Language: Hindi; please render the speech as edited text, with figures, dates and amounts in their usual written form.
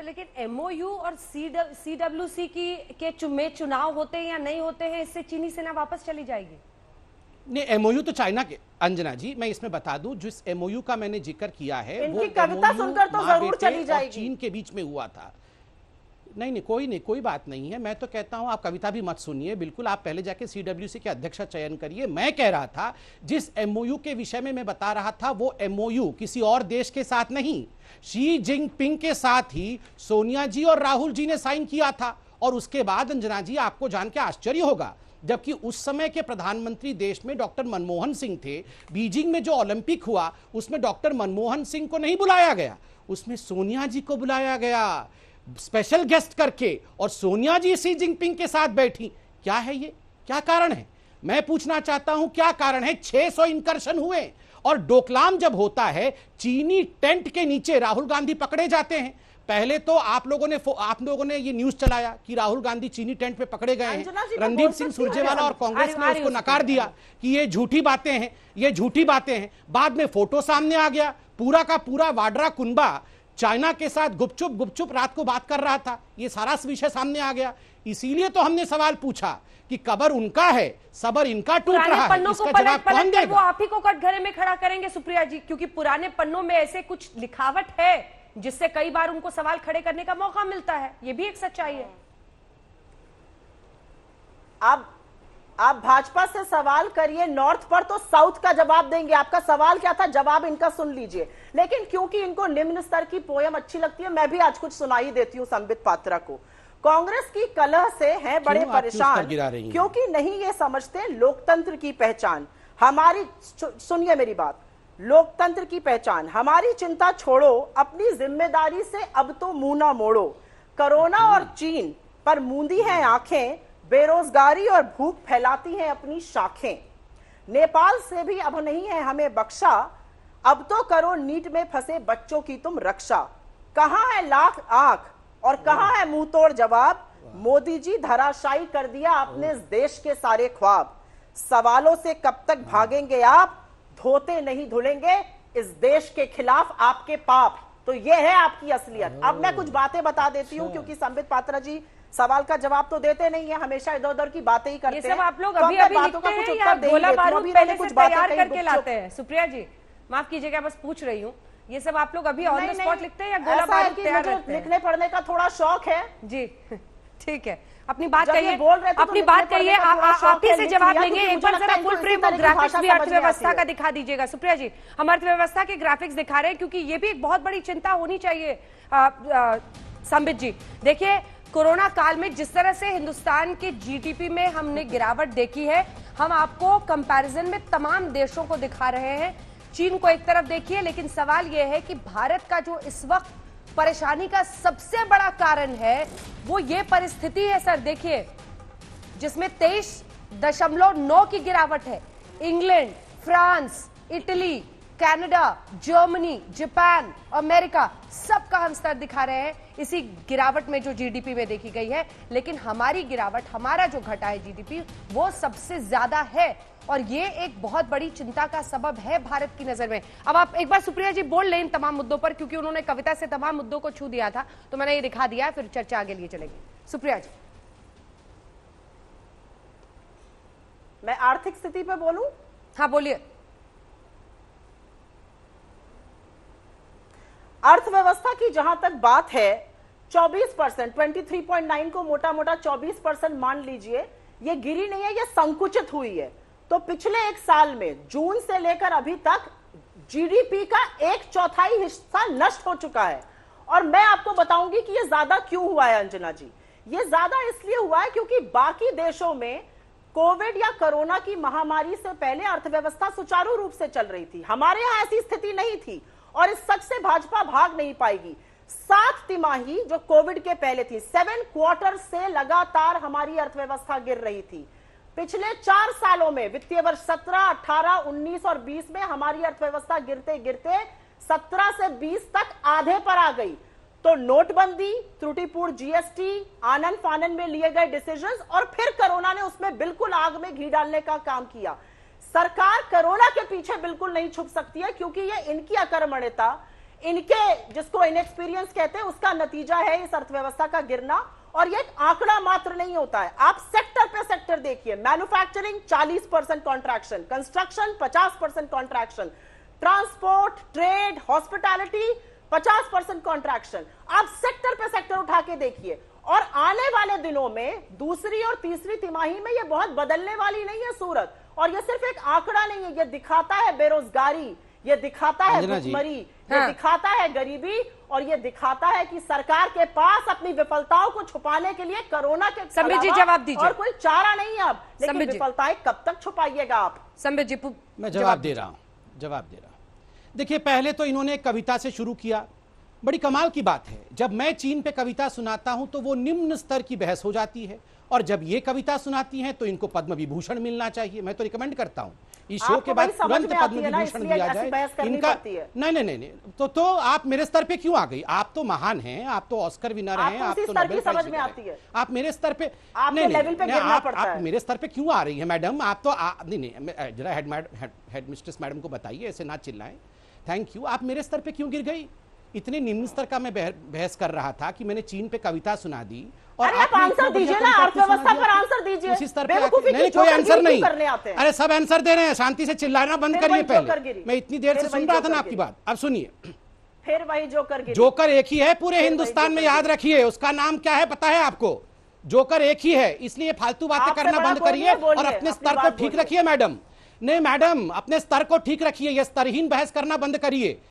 सर लेकिन एमओयू और सीडब्ल्यूसी के चुनाव होते हैं या नहीं होते हैं, इससे चीनी सेना वापस चली जाएगी? नहीं, एमओयू तो चाइना के, अंजना जी मैं इसमें बता दूं, जिस एमओयू का मैंने जिक्र किया है वो कविता सुनकर तो जरूर चली जाएगी। चीन के बीच में हुआ था। नहीं, कोई बात नहीं है। मैं तो कहता हूं आप कविता भी मत सुनिए, बिल्कुल आप पहले जाके सीडब्ल्यूसी के अध्यक्ष का चयन करिए। मैं कह रहा था जिस एमओयू के विषय में मैं बता रहा था वो एमओयू किसी और देश के साथ नहीं, शी जिनपिंग के साथ ही सोनिया जी और राहुल जी ने साइन किया था। और उसके बाद अंजना जी आपको जान के आश्चर्य होगा, जबकि उस समय के प्रधानमंत्री देश में डॉक्टर मनमोहन सिंह थे, बीजिंग में जो ओलंपिक हुआ उसमें डॉक्टर मनमोहन सिंह को नहीं बुलाया गया, उसमें सोनिया जी को बुलाया गया स्पेशल गेस्ट करके, और सोनिया जी शी जिनपिंग के साथ बैठी। क्या है ये, क्या कारण है? मैं पूछना चाहता हूं क्या कारण है? 600 इंकर्शन हुए, और डोकलाम जब होता है चीनी टेंट के नीचे राहुल गांधी पकड़े जाते हैं। पहले तो आप लोगों ने ये न्यूज चलाया कि राहुल गांधी चीनी टेंट पे पकड़े गए हैं। रणदीप सिंह सुरजेवाला और कांग्रेस ने उसको नकार दिया कि ये झूठी बातें हैं, ये झूठी बातें हैं। बाद में फोटो सामने आ गया, पूरा का पूरा वाड्रा कुनबा चाइना के साथ गुपचुप रात को बात कर रहा था, ये सारा विषय सामने आ गया। इसीलिए तो हमने सवाल पूछा कि कबर उनका है, सबर इनका टूट रहा है, इसका जवाब कौन देगा? वो आप ही को कटघरे में खड़ा करेंगे सुप्रिया जी, क्योंकि पुराने पन्नों में ऐसे कुछ लिखावट है जिससे कई बार उनको सवाल खड़े करने का मौका मिलता है। ये भी एक सच्चाई है। आप भाजपा से सवाल करिए नॉर्थ पर, तो साउथ का जवाब देंगे। आपका सवाल क्या था, जवाब इनका सुन लीजिए। लेकिन क्योंकि इनको निम्न स्तर की पोयम अच्छी लगती है, मैं भी आज कुछ सुनाई देती हूं संबित पात्रा को। कांग्रेस की कलह से हैं बड़े परेशान, क्योंकि नहीं ये समझते लोकतंत्र की पहचान हमारी। सुनिए मेरी बात, लोकतंत्र की पहचान हमारी चिंता छोड़ो, अपनी जिम्मेदारी से अब तो मुंह ना मोड़ो। कोरोना और चीन पर मूंदी हैं आंखें, बेरोजगारी और भूख फैलाती हैं अपनी शाखें। नेपाल से भी अब नहीं है हमें बख्शा, अब तो करो नीट में फंसे बच्चों की तुम रक्षा। कहां है लाख आंख और कहां है मुंह तोड़ जवाब, मोदी जी धराशायी कर दिया आपने इस देश के सारे ख्वाब। सवालों से कब तक भागेंगे आप, धोते नहीं धुलेंगे इस देश के खिलाफ आपके पाप। तो यह है आपकी असलियत। अब मैं कुछ बातें बता देती हूं, क्योंकि संबित पात्रा जी सवाल का जवाब तो देते नहीं है, हमेशा इधर उधर की बातें ही करते हैं। ये सब आप लोग अभी लिखते हैं या गोला बारूद पहले से तैयार करके लाते हैं? सुप्रिया जी माफ कीजिएगा, बस पूछ रही हूँ, ये सब आप लोग अभी ऑन द स्पॉट लिखते हैं या गोला बारूद तैयार करते हैं? लिखने पढ़ने का थोड़ा शौक है जी। ठीक है, अपनी बात कहिए, अपनी बात कहिए, आप ही से जवाब लेंगे। एक बार जरा फुल फ्रेम और ग्राफिक्स भी अर्थव्यवस्था का दिखा दीजिएगा। सुप्रिया जी, हम अर्थव्यवस्था के ग्राफिक्स दिखा रहे हैं, क्योंकि ये भी एक बहुत बड़ी चिंता होनी चाहिए। संबित जी देखिए, कोरोना काल में जिस तरह से हिंदुस्तान के जीडीपी में हमने गिरावट देखी है, हम आपको कंपैरिजन में तमाम देशों को दिखा रहे हैं। चीन को एक तरफ देखिए, लेकिन सवाल यह है कि भारत का जो इस वक्त परेशानी का सबसे बड़ा कारण है वो ये परिस्थिति है सर। देखिए, जिसमें 23.9 की गिरावट है। England, France, Italy, Canada, Germany, Japan, America, सबका हम स्तर दिखा रहे हैं इसी गिरावट में जो जीडीपी में देखी गई है। लेकिन हमारी गिरावट, हमारा जो घटा है जीडीपी, वो सबसे ज्यादा है, और ये एक बहुत बड़ी चिंता का सबब है भारत की नजर में। अब आप एक बार सुप्रिया जी बोल लें इन तमाम मुद्दों पर, क्योंकि उन्होंने कविता से तमाम मुद्दों को छू दिया था, तो मैंने ये दिखा दिया, फिर चर्चा आगे लिए चलेगी। सुप्रिया जी। मैं आर्थिक स्थिति पे बोलूं? हाँ बोलिए। अर्थव्यवस्था की जहां तक बात है, 24%, 23.9 को मोटा मोटा 24% मान लीजिए, ये गिरी नहीं है, ये संकुचित हुई है। तो पिछले एक साल में जून से लेकर अभी तक जीडीपी का 1/4 हिस्सा नष्ट हो चुका है। और मैं आपको बताऊंगी कि ये ज्यादा क्यों हुआ है अंजना जी। ये ज्यादा इसलिए हुआ है क्योंकि बाकी देशों में कोविड या कोरोना की महामारी से पहले अर्थव्यवस्था सुचारू रूप से चल रही थी। हमारे यहां ऐसी स्थिति नहीं थी, और इस सच से भाजपा भाग नहीं पाएगी। 7 तिमाही जो कोविड के पहले थी, 7 क्वार्टर से लगातार हमारी अर्थव्यवस्था गिर रही थी। पिछले 4 सालों में, वित्तीय वर्ष 17, 18, 19 और 20 में हमारी अर्थव्यवस्था गिरते गिरते 17 से 20 तक आधे पर आ गई। तो नोटबंदी, त्रुटिपूर्ण जीएसटी, आनन फानन में लिए गए डिसीजंस, और फिर कोरोना ने उसमें बिल्कुल आग में घी डालने का काम किया। सरकार कोरोना के पीछे बिल्कुल नहीं छुप सकती है, क्योंकि ये इनकी अकर्मण्यता, इनके, जिसको इनएक्सपीरियंस कहते हैं, उसका नतीजा है इस अर्थव्यवस्था का गिरना। और ये एक आंकड़ा मात्र नहीं होता है, आप सेक्टर पे सेक्टर देखिए। Manufacturing 40% contraction, construction 50% contraction, transport, trade, hospitality 50% contraction. आप सेक्टर पे सेक्टर उठा के देखिए। और आने वाले दिनों में दूसरी और तीसरी तिमाही में ये बहुत बदलने वाली नहीं है सूरत। और ये सिर्फ एक आंकड़ा नहीं है, ये दिखाता है बेरोजगारी, ये दिखाता है भुखमरी, ये दिखाता है गरीबी, और ये दिखाता है कि सरकार के पास अपनी विफलताओं को छुपाने के लिए कोरोना के संबित जी जवाब दीजिए। और कोई चारा नहीं है अब। लेकिन विफलताएं कब तक छुपाइएगा आप? संबित जी मैं जवाब दे रहा हूं। देखिए, पहले तो इन्होंने एक कविता से शुरू किया। बड़ी कमाल की बात है, जब मैं चीन पे कविता सुनाता हूं तो वो निम्न स्तर की बहस हो जाती है, और जब ये कविता सुनाती हैं तो इनको पद्म विभूषण मिलना चाहिए। मैं तो रिकमेंड करता हूं इस शो के बाद तुरंत पद्म विभूषण दिया जाए इनका। नहीं, तो आप मेरे स्तर पे क्यों आ गई? आप तो महान हैं, आप तो ऑस्कर विनर हैं, आप तो नोबेल प्राइज में आती है। आप मेरे स्तर पे आप मेरे स्तर पे क्यों आ रही है मैडम? आप तो नहीं, जरा हेड मिस्ट्रेस मैडम को बताइए, ऐसे ना चिल्लाएं। Thank you. आप मेरे स्तर पे क्यों गिर गई? इतने निम्न स्तर का मैं बहस कर रहा था कि मैंने चीन पे कविता सुना दी, और आप आंसर दीजिए ना, अर्थव्यवस्था पर आंसर दीजिए। उसी स्तर पे नहीं, कोई आंसर नहीं। अरे सब आंसर दे रहे हैं, शांति से चिल्लाना बंद करिए। पहले मैं इतनी देर से सुन रहा था ना आपकी बात, अब सुनिए। फिर वही जोकर एक ही है पूरे हिंदुस्तान में, याद रखिए। उसका नाम क्या है पता है आपको? जोकर एक ही है। इसलिए फालतू बातें करना बंद करिए और अपने स्तर को ठीक रखिए मैडम। नहीं मैडम, अपने स्तर को ठीक रखिए, ये स्तरहीन बहस करना बंद करिए।